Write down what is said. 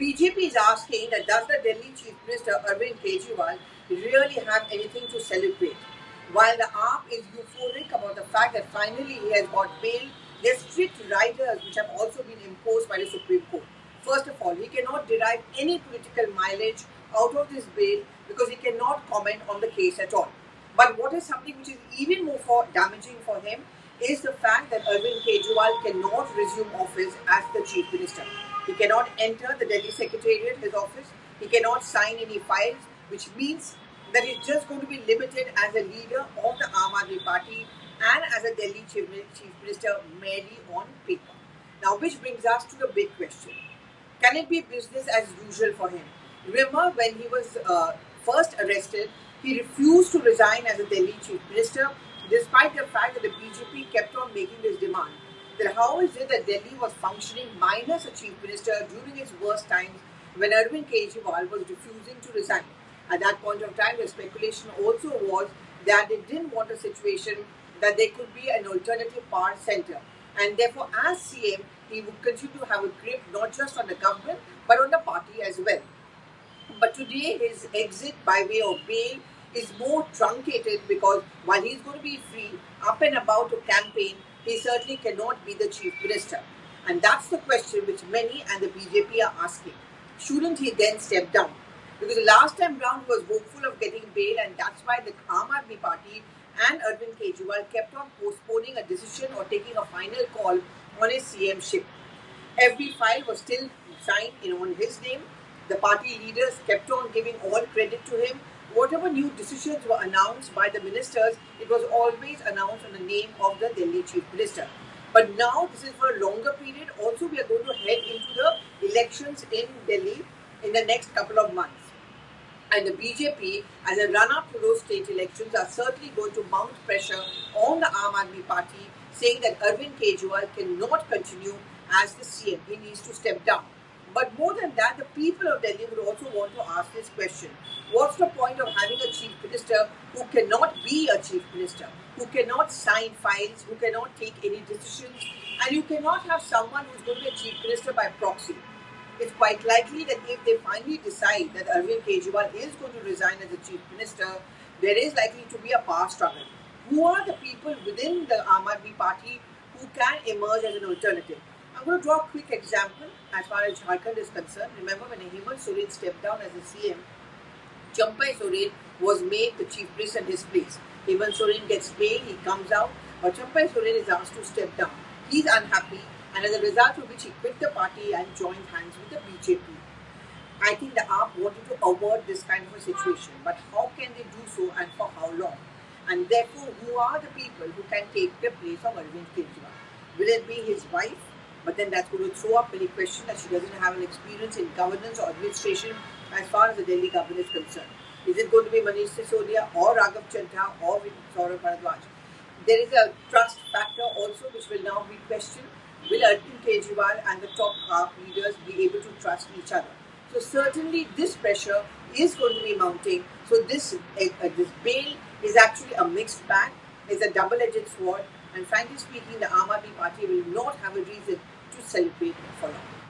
BJP is asking that does the Delhi Chief Minister Arvind Kejriwal really have anything to celebrate? While the Aap is euphoric about the fact that finally he has got bail, there are strict riders which have also been imposed by the Supreme Court. First of all, he cannot derive any political mileage out of this bail because he cannot comment on the case at all. But what is something which is even more damaging for him is the fact that Arvind Kejriwal cannot resume office as the Chief Minister. He cannot enter the Delhi Secretariat, his office. He cannot sign any files, which means that he's just going to be limited as a leader of the Aam Aadmi Party and as a Delhi Chief Minister merely on paper. Now, which brings us to the big question. Can it be business as usual for him? Remember when he was first arrested, he refused to resign as a Delhi Chief Minister despite the fact that the BJP kept on making this demand. That how is it that Delhi was functioning minus a Chief Minister during its worst times when Arvind Kejriwal was refusing to resign? At that point of time, the speculation also was that they didn't want a situation that there could be an alternative power centre. And therefore, as CM, he would continue to have a grip not just on the government, but on the party as well. But today, his exit by way of bail is more truncated because while he's going to be free, up and about to campaign, he certainly cannot be the Chief Minister. And that's the question which many and the BJP are asking. Shouldn't he then step down? Because the last time round he was hopeful of getting bail, and that's why the Aam Aadmi Party and Arvind Kejriwal kept on postponing a decision or taking a final call on his CM-ship. Every file was still signed on his name. The party leaders kept on giving all credit to him. Whatever new decisions were announced by the ministers, it was always announced on the name of the Delhi Chief Minister. But now this is for a longer period. Also, we are going to head into the elections in Delhi in the next couple of months. And the BJP, as a run-up to those state elections, are certainly going to mount pressure on the Aam Aadmi Party, saying that Arvind Kejriwal cannot continue as the CM. He needs to step down. But more than that, the people of Delhi would also want to ask this question. What's the point of having a Chief Minister who cannot be a Chief Minister, who cannot sign files, who cannot take any decisions, and you cannot have someone who's going to be a Chief Minister by proxy? It's quite likely that if they finally decide that Arvind Kejriwal is going to resign as the Chief Minister, there is likely to be a power struggle. Who are the people within the Aam Aadmi Party who can emerge as an alternative? I'm going to draw a quick example as far as Jharkhand is concerned. Remember when Hemant Soren stepped down as the CM, Champai Soren was made the Chief Minister in his place. Hemant Soren gets bail, he comes out, but Champai Soren is asked to step down. He's unhappy, and as a result of which he quit the party and joined hands with the BJP. I think the AAP wanted to avoid this kind of a situation, but how can they do so and for how long? And therefore, who are the people who can take the place of Arvind Kejriwal? Will it be his wife? But then that's going to throw up many questions that she doesn't have an experience in governance or administration as far as the Delhi government is concerned. Is it going to be Manish Sisodia or Raghav Chadha or Saurabh Bharadwaj? There is a trust factor also which will now be questioned. Will Arvind Kejriwal and the top AAP leaders be able to trust each other? So certainly this pressure is going to be mounting. So this bail is actually a mixed bag. It's a double-edged sword. And frankly speaking, the Aam Aadmi Party will not have a reason to celebrate for long.